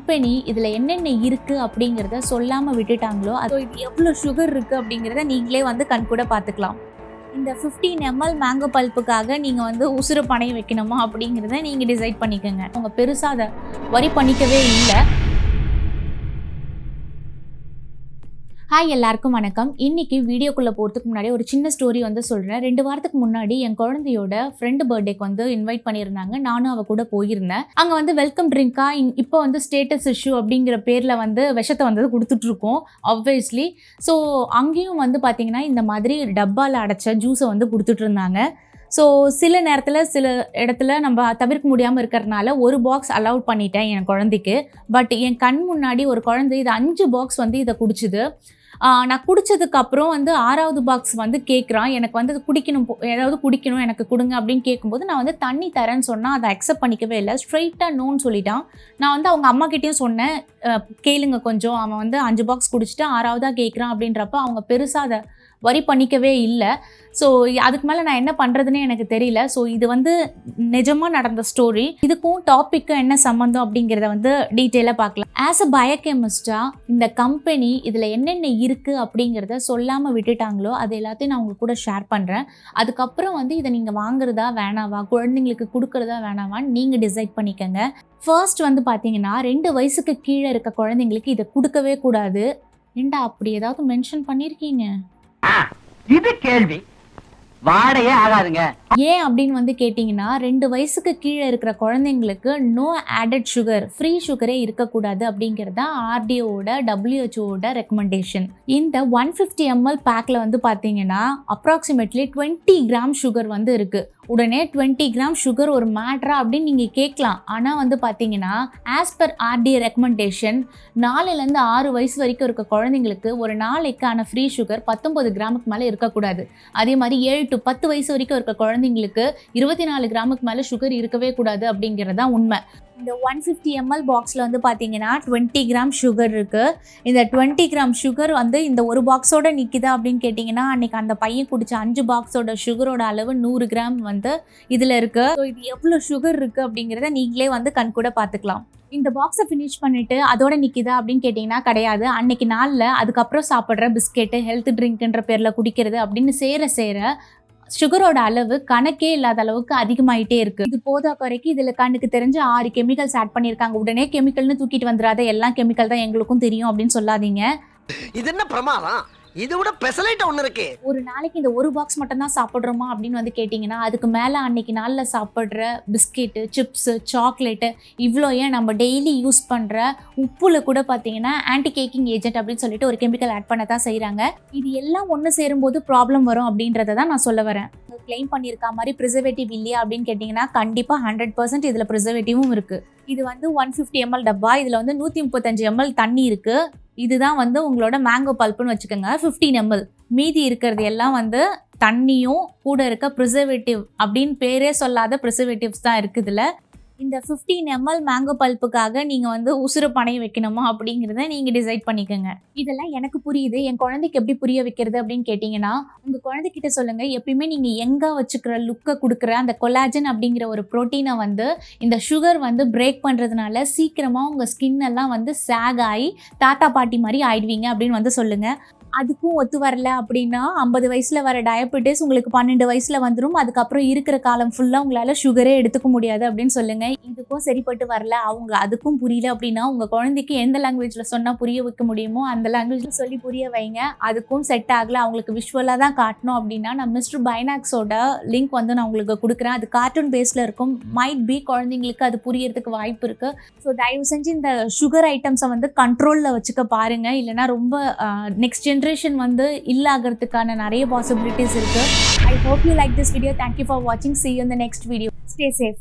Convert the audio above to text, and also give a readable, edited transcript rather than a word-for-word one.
Company இதில் என்னென்ன இருக்குது அப்படிங்கிறத சொல்லாமல் விட்டுட்டாங்களோ அது இது எவ்வளோ சுகர் இருக்குது அப்படிங்கிறத நீங்களே வந்து கண்கூட பார்த்துக்கலாம். இந்த 15 ml மேங்கோ பல்ப்புக்காக நீங்கள் வந்து உசுறு பணைய வைக்கணுமா அப்படிங்கிறத நீங்கள் டிசைட் பண்ணிக்கோங்க. அவங்க பெருசாக அதை வரி பண்ணிக்கவே இல்லை. ஹாய், எல்லாருக்கும் வணக்கம். இன்னைக்கு வீடியோக்குள்ளே போகிறதுக்கு முன்னாடி ஒரு சின்ன ஸ்டோரி வந்து சொல்கிறேன். 2 வாரத்துக்கு முன்னாடி என் குழந்தையோட ஃப்ரெண்டு பர்த்டேக்கு வந்து இன்வைட் பண்ணியிருந்தாங்க. நானும் அவள் கூட போயிருந்தேன். அங்கே வந்து வெல்கம் ட்ரிங்காக இப்போ வந்து ஸ்டேட்டஸ் இஷ்யூ அப்படிங்கிற பேரில் வந்து விஷத்தை வந்து கொடுத்துட்ருக்கோம் ஆப்வியஸ்லி. ஸோ அங்கேயும் வந்து பார்த்திங்கன்னா இந்த மாதிரி டப்பாவில் அடைச்ச ஜூஸை வந்து கொடுத்துட்ருந்தாங்க. ஸோ சில நேரத்தில் சில இடத்துல நம்ம தவிர்க்க முடியாமல் இருக்கிறதுனால ஒரு பாக்ஸ் அலௌட் பண்ணிட்டேன் என் குழந்தைக்கு. பட் என் கண் முன்னாடி ஒரு குழந்தை இது 5 பாக்ஸ் வந்து இதை குடிச்சுது. நான் குடித்ததுக்கப்புறம் வந்து 6வது பாக்ஸ் வந்து கேட்குறான், எனக்கு வந்து குடிக்கணும், ஏதாவது குடிக்கணும் எனக்கு கொடுங்க அப்படின்னு கேட்கும்போது நான் வந்து தண்ணி தரேன்னு சொன்னால் அதை அக்செப்ட் பண்ணிக்கவே இல்லை. ஸ்ட்ரைட்டாக நோன்னு சொல்லிட்டான். நான் வந்து அவங்க அம்மாக்கிட்டேயும் சொன்னேன், கேளுங்க கொஞ்சம், அவன் வந்து 5 பாக்ஸ் குடிச்சிட்டு 6வதாக கேட்குறான் அப்படின்றப்ப அவங்க பெருசாக அதை வரி பண்ணிக்கவே இல்லை. ஸோ அதுக்கு மேலே நான் என்ன பண்ணுறதுன்னு எனக்கு தெரியல. ஸோ இது வந்து நிஜமாக நடந்த ஸ்டோரி. இதுக்கும் டாப்பிக்கும் என்ன சம்மந்தம் அப்படிங்கிறத வந்து டீட்டெயிலாக பார்க்கலாம். ஆஸ் அ பயோகெமிஸ்டாக இந்த கம்பெனி இதில் என்னென்ன இருக்குது அப்படிங்கிறத சொல்லாமல் விட்டுட்டாங்களோ அது எல்லாத்தையும் நான் உங்கள் கூட ஷேர் பண்ணுறேன். அதுக்கப்புறம் வந்து இதை நீங்கள் வாங்குறதா வேணாவா, குழந்தைங்களுக்கு கொடுக்குறதா வேணாவான்னு நீங்கள் டிசைட் பண்ணிக்கோங்க. ஃபர்ஸ்ட் வந்து பார்த்தீங்கன்னா 2 வயசுக்கு கீழே இருக்க குழந்தைங்களுக்கு இதை கொடுக்கவே கூடாது. ஏண்டா அப்படி ஏதாவது மென்ஷன் பண்ணியிருக்கீங்க? இது கேள்வி வாடையே ஆகாதுங்க. ஏன் அப்படின்னு வந்து கேட்டிங்கன்னா 2 வயசுக்கு கீழே இருக்கிற குழந்தைங்களுக்கு நோ ஆடட் சுகர், ஃப்ரீ சுகரே இருக்கக்கூடாது அப்படிங்கிறது தான் ஆர்டிஓட WHO ரெக்கமெண்டேஷன். இந்த 150 ml பேக்கில் வந்து பார்த்தீங்கன்னா அப்ராக்சிமேட்லி 20 கிராம் சுகர் வந்து இருக்குது. உடனே 20 கிராம் சுகர் ஒரு மேட்ரா அப்படின்னு நீங்கள் கேட்கலாம். ஆனால் வந்து பார்த்தீங்கன்னா ஆஸ் பர் ஆர்டிஏ ரெக்கமெண்டேஷன் 4லேருந்து 6 வயசு வரைக்கும் இருக்க குழந்தைங்களுக்கு ஒரு நாளைக்கான ஃப்ரீ சுகர் 19 கிராமுக்கு மேலே இருக்கக்கூடாது. அதே மாதிரி 7 to 10 வயசு வரைக்கும் இருக்க குழந்தைங்களுக்கு 24 கிராமுக்கு மேலே சுகர் இருக்கவே கூடாது அப்படிங்கிறது தான் உண்மை. இந்த 150 ml பாக்ஸில் வந்து பார்த்தீங்கன்னா 20 கிராம் சுகர் இருக்குது. இந்த 20 கிராம் சுகர் வந்து இந்த ஒரு பாக்ஸோட நிற்கிதா அப்படின்னு கேட்டிங்கன்னா அன்றைக்கி அந்த பையன் குடித்த 5 பாக்ஸோட சுகரோட அளவு 100 கிராம் வந்து இதில் இருக்குது. ஸோ இது எவ்வளோ சுகர் இருக்குது அப்படிங்கிறத நீங்களே வந்து கண்கூட பார்த்துக்கலாம். இந்த பாக்ஸை ஃபினிஷ் பண்ணிவிட்டு அதோட நிற்கிதா அப்படின்னு கேட்டிங்கன்னா கிடையாது. அன்றைக்கி நாளில் அதுக்கப்புறம் சாப்பிட்ற பிஸ்கெட்டு, ஹெல்த் ட்ரிங்க்ன்ற பேரில் குடிக்கிறது அப்படின்னு சேர சுகரோட அளவு கணக்கே இல்லாத அளவுக்கு அதிகமாயிட்டே இருக்குது. இது போதா குறைக்கு இதில் கண்ணுக்கு தெரிஞ்ச 6 கெமிக்கல்ஸ் ஆட் பண்ணியிருக்காங்க. உடனே கெமிக்கல்னு தூக்கிட்டு வந்துடாத, எல்லாம் கெமிக்கல் தான் எங்களுக்கும் தெரியும் அப்படின்னு சொல்லாதீங்க. இது என்ன பிரமாதம்? இது விட ஸ்பெஷலைட் ஒன்று இருக்கு. ஒரு நாளைக்கு இந்த ஒரு பாக்ஸ் மட்டும் தான் சாப்பிட்றோமா அப்படின்னு வந்து கேட்டிங்கன்னா அதுக்கு மேலே அன்னைக்கு நாளில் சாப்பிட்ற பிஸ்கெட்டு, சிப்ஸு, சாக்லேட்டு, இவ்வளோ ஏன் நம்ம டெய்லி யூஸ் பண்ணுற உப்புல கூட பார்த்தீங்கன்னா ஆன்டி கேக்கிங் ஏஜென்ட் அப்படின்னு சொல்லிட்டு ஒரு கெமிக்கல் ஆட் பண்ண தான் செய்கிறாங்க. இது எல்லாம் ஒன்று சேரும்போது ப்ராப்ளம் வரும் அப்படின்றத தான் நான் சொல்ல வரேன். கிளைம் பண்ணியிருக்கா மாதிரி ப்ரிசர்வேட்டிவ் இல்லையா அப்படின்னு கேட்டிங்கன்னா கண்டிப்பாக 100% இதில் ப்ரிசர்வேட்டிவும் இருக்குது. இது வந்து 150 ml டப்பா. இதில் வந்து 135 ml தண்ணி இருக்குது. இதுதான் வந்து உங்களோட மேங்கோ பல்ப்புன்னு வச்சுக்கோங்க. 15 ml. மீதி இருக்கிறது எல்லாம் வந்து தண்ணியும் கூட இருக்க ப்ரிசர்வேட்டிவ் அப்படின்னு பேரே சொல்லாத ப்ரிசர்வேட்டிவ்ஸ் தான் இருக்குது இதில். இந்த 15 ml மேங்கோ பல்ப்புக்காக நீங்கள் வந்து உசுறு பணைய வைக்கணுமா அப்படிங்கிறத நீங்கள் டிசைட் பண்ணிக்கோங்க. இதெல்லாம் எனக்கு புரியுது, என் குழந்தைக்கு எப்படி புரிய வைக்கிறது அப்படின்னு கேட்டிங்கன்னா உங்கள் குழந்தைகிட்ட சொல்லுங்கள், எப்பயுமே நீங்கள் எங்கே வச்சுக்கிற லுக்கை கொடுக்குற அந்த கொலாஜன் அப்படிங்கிற ஒரு ப்ரோட்டீனை வந்து இந்த சுகர் வந்து பிரேக் பண்ணுறதுனால சீக்கிரமாக உங்கள் ஸ்கின் எல்லாம் வந்து சேக் ஆகி தாத்தா பாட்டி மாதிரி ஆயிடுவீங்க அப்படின்னு வந்து சொல்லுங்கள். அதுக்கும் ஒத்து வரல அப்படின்னா 50 வயசில் வர டயபெட்டிஸ் உங்களுக்கு 12 வயசில் வந்துடும். அதுக்கப்புறம் இருக்கிற காலம் ஃபுல்லாக உங்களால் சுகரே எடுத்துக்க முடியாது அப்படின்னு சொல்லுங்கள். இதுக்கும் சரிப்பட்டு வரல, அவங்க அதுக்கும் புரியல அப்படின்னா உங்கள் குழந்தைக்கு எந்த லாங்குவேஜில் சொன்னால் புரிய வைக்க முடியுமோ அந்த லாங்குவேஜில் சொல்லி புரிய வைங்க. அதுக்கும் செட் ஆகலை, அவங்களுக்கு விஷுவலாக தான் காட்டணும் அப்படின்னா நான் மிஸ்டர் பைனாக்ஸோட லிங்க் வந்து நான் உங்களுக்கு கொடுக்குறேன். அது கார்ட்டூன் பேஸில் இருக்கும். மைட் பி குழந்தைங்களுக்கு அது புரியறதுக்கு வாய்ப்பு இருக்குது. ஸோ தயவு செஞ்சு இந்த சுகர் ஐட்டம்ஸை வந்து கண்ட்ரோலில் வச்சுக்க பாருங்கள். இல்லைனா ரொம்ப நெக்ஸ்ட் ஜென்ரேஷன் வந்து இல்லாகிறதுக்கான நிறைய பாசிபிலிட்டிஸ் இருக்குது. I hope you like this video. Thank you for watching. See you in the next video. Stay safe.